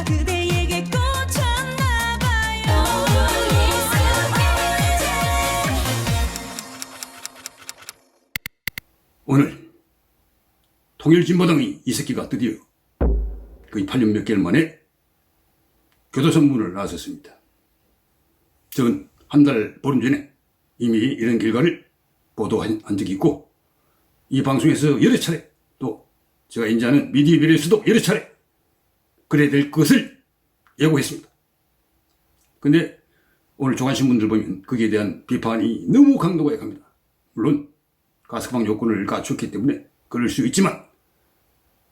그대에게 꽂혔나봐요. 오늘 통일진보당의 이 새끼가 드디어 거의 8년 몇 개월 만에 교도선문을 나섰습니다. 전 한 달 보름 전에 이미 이런 결과를 보도한 적이 있고, 이 방송에서 여러 차례, 또 제가 인지하는 미디어별에서도 여러 차례 그래야 될 것을 예고했습니다. 근데 오늘 조간신문들 보면 거기에 대한 비판이 너무 강도가 약합니다. 물론 가석방 요건을 갖췄기 때문에 그럴 수 있지만,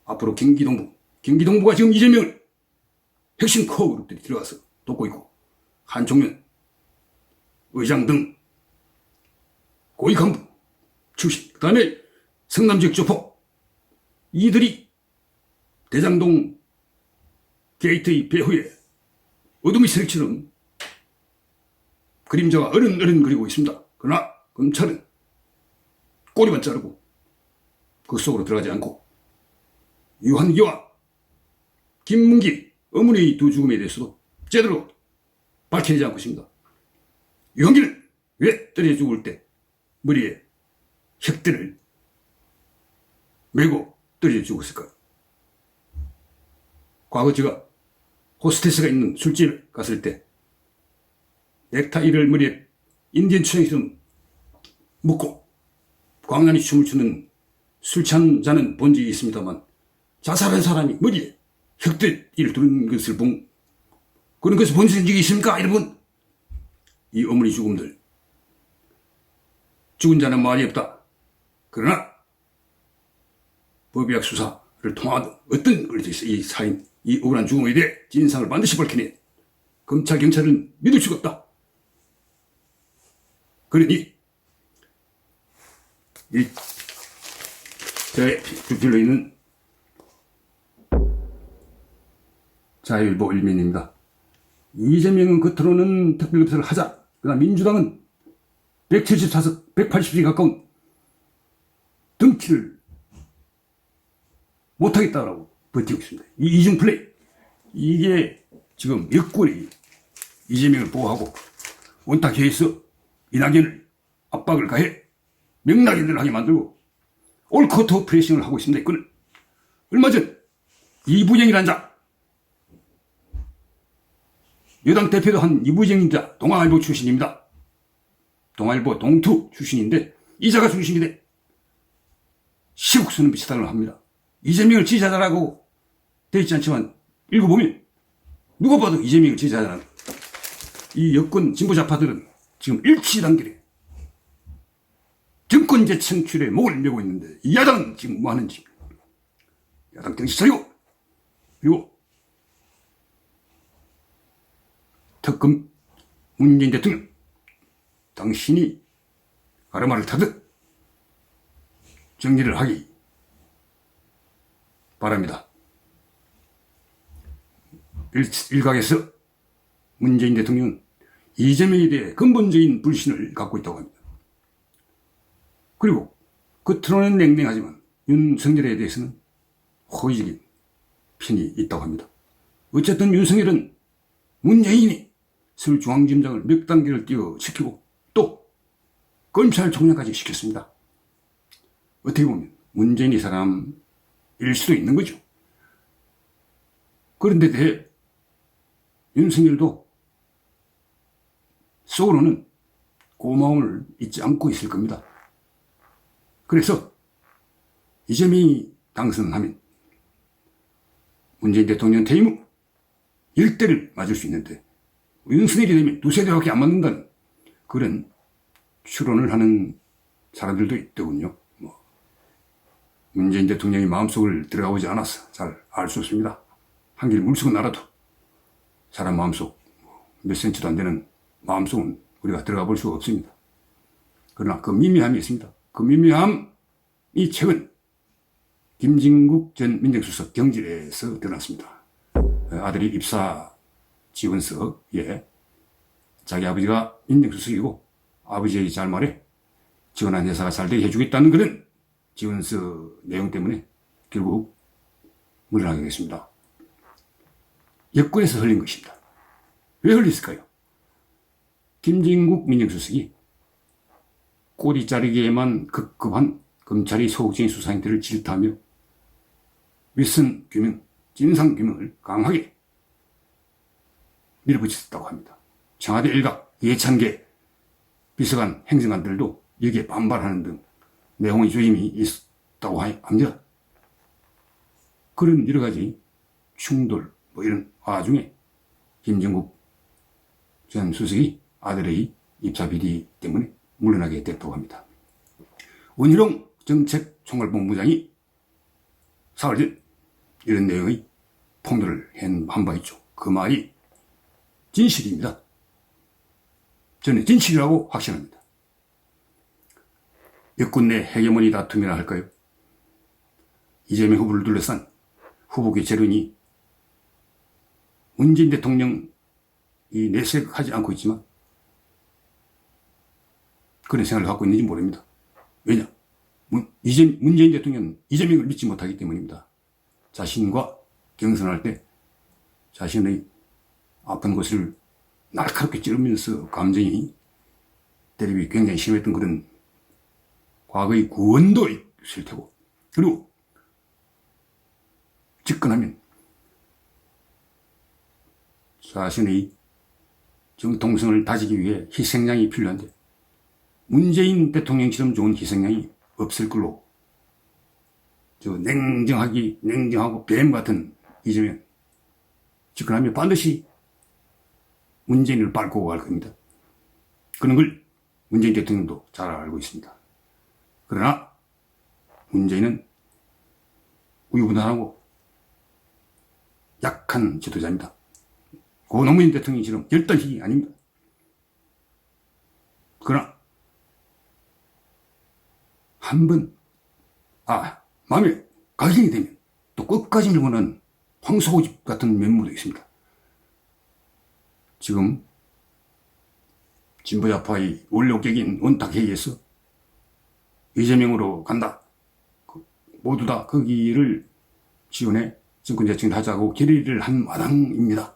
앞으로 경기동부가 지금 이재명을 핵심 코어 그룹들이 들어가서 돕고 있고, 한총련, 의장 등 고위 간부 출신, 그 다음에 성남지역 조폭, 이들이 대장동 게이트의 배후에 어둠의 세력처럼 그림자가 어른어른 그리고 있습니다. 그러나 검찰은 꼬리만 자르고 그 속으로 들어가지 않고 유한기와 김문기 어머니의 두 죽음에 대해서도 제대로 밝혀내지 않고 있습니다. 유한기는 왜 떨어져 죽을 때 머리에 혁대를 메고 떨어져 죽었을까요? 과거 제가 호스테스가 있는 술집에 갔을 때 넥타이를 머리에 인디언 추장처럼 묶고 광란히 춤을 추는 술 취한 자는 본 적이 있습니다만, 자살한 사람이 머리에 혁대를 두는 것을 그런 것을 본 적이 있습니까, 여러분? 이 어머니 죽음들, 죽은 자는 말이 없다. 그러나 법의학 수사를 통한 어떤 이 사인, 이 억울한 죽음에 대해 진상을 반드시 밝히네 검찰, 경찰은 믿을 수가 없다. 그러니 제 주필로 있는 자유일보 일면입니다. 이재명은 겉으로는 특별검사를 하자, 그러나 민주당은 174석, 180석에 가까운 등치를 못하겠다라고 버티고 있습니다. 이 이중 플레이, 이게 지금 여권이 이재명을 보호하고 원탁회에서 이낙연을 압박을 가해 명락인을 하게 만들고 올커터 프레싱을 하고 있습니다. 이건 얼마 전 이부정이라는 자, 여당 대표도 한 이부정인 자, 동아일보 출신입니다. 동아일보 동투 출신인데 이 자가 중심이 돼 시국수는 비슷한 걸 합니다. 이재명을 지지하자라고 되어 있지 않지만 읽어보면 누가 봐도 이재명을 지지하자는 이 여권 진보좌파들은 지금 일치 단결에 정권제 창출에 목을 메고 있는데, 이 야당은 지금 뭐 하는지, 야당 정신 차리고, 그리고 특검 문재인 대통령, 당신이 가르마를 타듯 정리를 하기 바랍니다. 일각에서 문재인 대통령은 이재명에 대해 근본적인 불신을 갖고 있다고 합니다. 그리고 겉으로는 냉랭하지만 윤석열에 대해서는 호의적인 편이 있다고 합니다. 어쨌든 윤석열은 문재인이 서울중앙지검장을 몇 단계를 뛰어시키고 또 검찰총장까지 시켰습니다. 어떻게 보면 문재인이 사람일 수도 있는 거죠. 그런데 대해 윤석열도 속으로는 고마움을 잊지 않고 있을 겁니다. 그래서 이재명이 당선하면 문재인 대통령 퇴임 후 1대를 맞을 수 있는데, 윤석열이 되면 2세대밖에 안 맞는다는 그런 추론을 하는 사람들도 있더군요. 문재인 대통령이 마음속을 들어가보지 않아서 잘 알 수 없습니다. 한길 물속은 알아도 사람 마음속 몇 센치도 안 되는 마음속은 우리가 들어가 볼 수가 없습니다. 그러나 그 미묘함이 있습니다. 그 미묘함이 최근 김진국 전 민정수석 경질에서 드러났습니다. 아들이 입사 지원서에 자기 아버지가 민정수석이고 아버지의 잘 말에 지원한 회사가 잘 되게 해주겠다는 그런 지원서 내용 때문에 결국 물러나게 됐습니다. 여권에서 흘린 것입니다. 왜 흘렸을까요? 김진국 민정수석이 꼬리 자르기에만 급급한 검찰이 소극적인 수사 행태를 질타하며 윗선 규명, 진상 규명을 강하게 밀어붙였다고 합니다. 청와대 일각 이해찬계 비서관 행정관들도 여기에 반발하는 등 내용의 조짐이 있었다고 합니다. 그런 여러 가지 충돌 이런 와중에 김정국 전 수석이 아들의 입사 비리 때문에 물러나게 됐다고 합니다. 원희룡 정책총괄본부장이 사흘 전 이런 내용의 폭로를 한 바 있죠. 그 말이 진실입니다. 저는 진실이라고 확신합니다. 여권 내 헤게모니 다툼이라 할까요? 이재명 후보를 둘러싼 후보 교체론이 문재인 대통령이 내색하지 않고 있지만 그런 생각을 갖고 있는지 모릅니다. 왜냐? 문재인 대통령은 이재명을 믿지 못하기 때문입니다. 자신과 경선할 때 자신의 아픈 곳을 날카롭게 찌르면서 감정이 대립이 굉장히 심했던 그런 과거의 구원도 있을 테고, 그리고 집권하면 자신의 정통성을 다지기 위해 희생양이 필요한데 문재인 대통령처럼 좋은 희생양이 없을 걸로 냉정하고 뱀 같은 이재명 집권하면 반드시 문재인을 밟고 갈 겁니다. 그런 걸 문재인 대통령도 잘 알고 있습니다. 그러나 문재인은 우유부단하고 약한 지도자입니다. 노무현 대통령처럼 열단식이 아닙니다. 그러나 한번 마음에 각인이 되면 또 끝까지 밀고 난 황소고집 같은 면모도 있습니다. 지금 진보야파의 원로격인 원탁회의에서 이재명으로 간다. 모두 다 그 길을 지원해 정권재청을 하자고 결의를 한 마당입니다.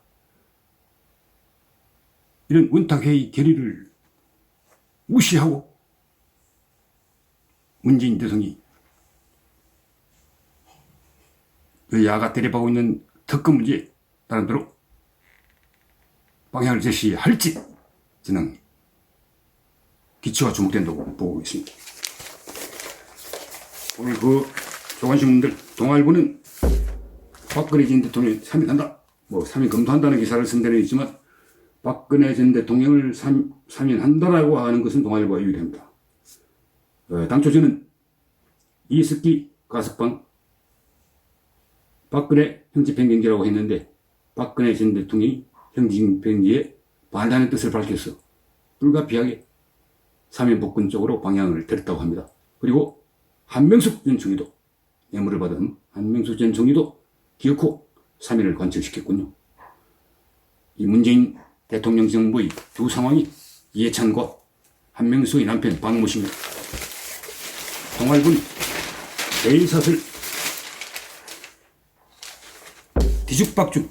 이런 원탁회의 결의를 무시하고 문재인 대통령이 여야가 대립하고 있는 특검 문제에 나름대로 방향을 제시할지 저는 기초가 주목된다고 보고 있습니다. 오늘 그 조간신문들 동아일보는 박근혜 전 대통령이 사면한다. 사면 검토한다는 기사를 쓴 데는 있지만 박근혜 전 대통령을 사면한다라고 하는 것은 동아일보가 유일합니다. 당초 저는 이석기 가석방 박근혜 형집행정지라고 했는데 박근혜 전 대통령이 형집행지에 반대하는 뜻을 밝혀서 불가피하게 사면복권 쪽으로 방향을 들었다고 합니다. 그리고 한명숙 전 총리도 뇌물을 받은 한명숙 전 총리도 기어코 사면을 관철시켰군요. 이 문재인 대통령 정부의 두 상황이 이해찬과 한명숙의 남편 박모 씨입니다. 동아일보는 내일사슬 뒤죽박죽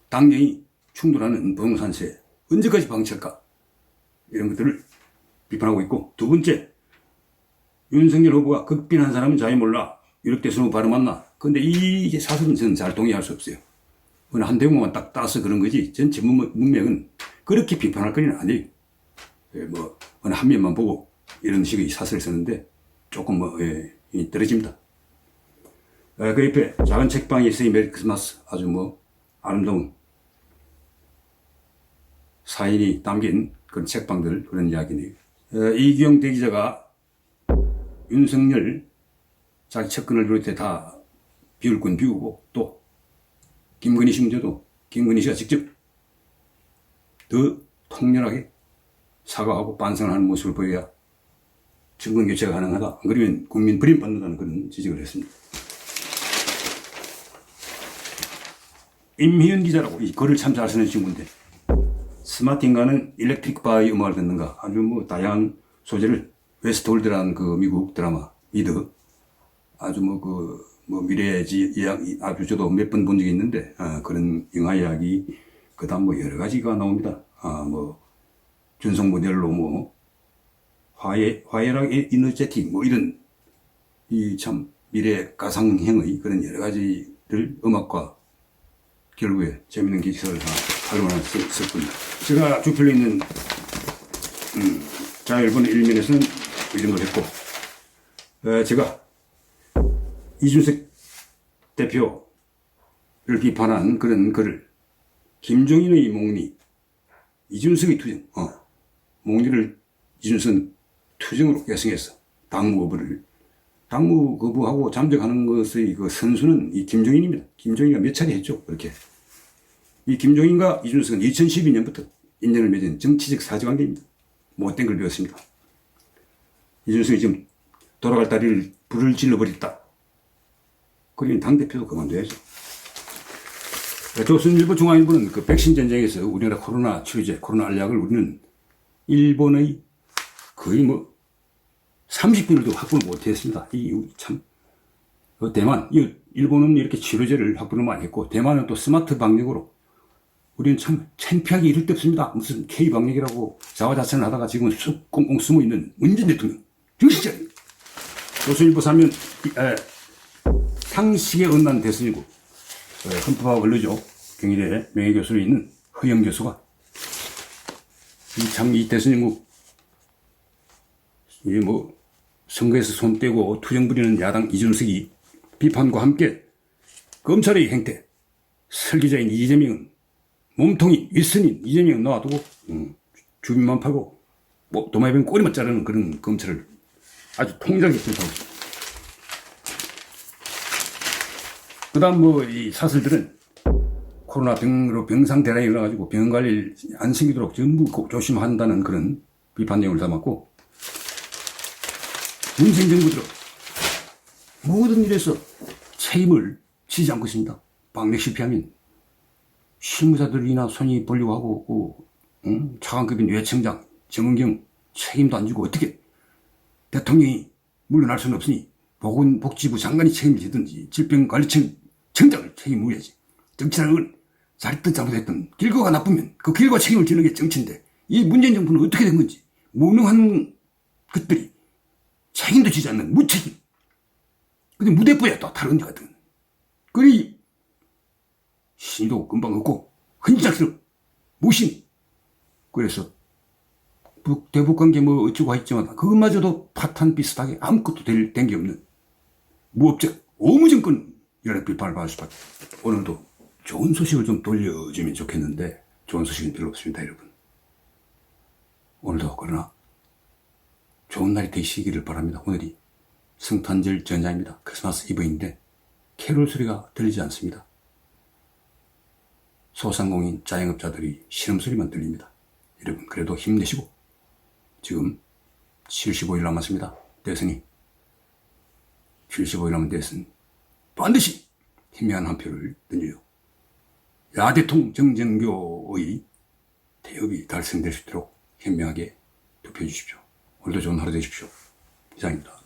당연히 충돌하는 부동산세 언제까지 방치할까 이런 것들을 비판하고 있고, 두 번째 윤석열 후보가 극빈한 사람은 자유 몰라 유력대선후 바로 만나. 근데 이 사실은 저는 잘 동의할 수 없어요. 어느 한 대목만 딱 따서 그런 거지 전체 문맥은 그렇게 비판할 건 아니에요. 어느 한 면만 보고 이런 식의 사설을 쓰는데 조금 떨어집니다. 그 옆에 작은 책방에 있어요. 메리 크리스마스 아주 아름다운 사인이 담긴 그런 책방들 그런 이야기네요. 이기영 대기자가 윤석열 자기 측근을 비롯해 다 비울 건 비우고 또 김건희 씨 문제도 김건희 씨가 직접 더 통렬하게 사과하고 반성을 하는 모습을 보여야 정권 교체가 가능하다. 안 그러면 국민 버림받는다는 그런 지적을 했습니다. 임희연 기자라고 이 글을 참 잘 쓰는 친구인데 스마트인가는 일렉트릭 바의 음악을 듣는가 아주 다양한 소재를 웨스트홀드라는 그 미국 드라마 미드 아주 뭐 미래지 이야기 아주 저도 몇 번 본 적이 있는데 그런 영화 이야기 그다음 뭐 여러 가지가 나옵니다. 뭐 준성 모델로 뭐 화해락 이너제틱 뭐 이런 이 참 미래 가상형의 그런 여러 가지들 음악과 결국에 재밌는 기사를 다 활용했었군요. 제가 주필로 있는 자일본 일면에서는 이런 걸 했고 제가 이준석 대표를 비판한 그런 글을 김종인의 목리 이준석의 투정 목리를 이준석은 투정으로 계승해서 당무 거부하고 잠적하는 것의 그 선수는 이 김종인입니다. 김종인이가 몇 차례 했죠. 그렇게. 이 김종인과 이준석은 2012년부터 인연을 맺은 정치적 사정관계입니다. 못된 걸 배웠습니다. 이준석이 지금 돌아갈 다리를 불을 질러버렸다. 그러면 당대표도 그만둬야죠. 조선일보 중앙일보는 그 백신 전쟁에서 우리나라 코로나 치료제, 코로나 알약을 우리는 일본의 거의 뭐 30분을도 확보를 못했습니다. 이 참 대만, 일본은 이렇게 치료제를 확보를 많이 했고 대만은 또 스마트 방역으로 우리는 참 창피하기 이를 데 없습니다. 무슨 K 방역이라고 자화자찬을 하다가 지금 쑥 꽁꽁 숨어 있는 문재인 대통령 정신 차려. 조선일보 사면 상식에 엇난 대선이고 헌법하고 걸르죠. 경희대 명예교수로 있는 허영 교수가 이 대선인국 뭐 선거에서 손 떼고 투정 부리는 야당 이준석이 비판과 함께 검찰의 행태 설계자인 이재명은 몸통이 윗선인 이재명은 놔두고 주민만 팔고 뭐 도마뱀 꼬리만 자르는 그런 검찰을 아주 통일하게 비판하고 있습니다. 그 다음 뭐 이 사설들은 코로나 병상 대란이 일어나가지고 병원 관리를 안 생기도록 전부 조심한다는 그런 비판 내용을 담았고 문재인 정부 들어 모든 일에서 책임을 지지 않고 있습니다. 방역 실패하면 실무자들이나 손이 벌리고 하고 차관급인 외청장 정은경 책임도 안 지고 어떻게 대통령이 물러날 수는 없으니 보건복지부 장관이 책임을 지든지 질병관리청 청장을 책임을 져야지. 정치라는 건 잘했든 잘못했든 결과가 나쁘면 그 결과 책임을 지는 게 정치인데 이 문재인 정부는 어떻게 된 건지 무능한 것들이 책임도 지지 않는 무책임. 근데 무대뽀야 또 다른 데 같은. 그리 신도 금방 없고 흔적스럽 무심. 그래서 대북관계 뭐 어쩌고 했지만 그것마저도 파탄 비슷하게 아무것도 된 게 없는 무업적 오무정권 여러 비판을 받을 수밖에. 오늘도 좋은 소식을 좀 돌려주면 좋겠는데 좋은 소식은 별로 없습니다, 여러분. 오늘도 그러나 좋은 날이 되시기를 바랍니다. 오늘이 성탄절 전야입니다. 크리스마스 이브인데 캐롤 소리가 들리지 않습니다. 소상공인 자영업자들이 신음소리만 들립니다. 여러분 그래도 힘내시고 지금 75일 남았습니다. 대선이 75일 남은 대선 반드시 현명한 한 표를 던져요. 야대통 정전교의 대업이 달성될 수 있도록 현명하게 투표해 주십시오. 오늘도 좋은 하루 되십시오. 이상입니다.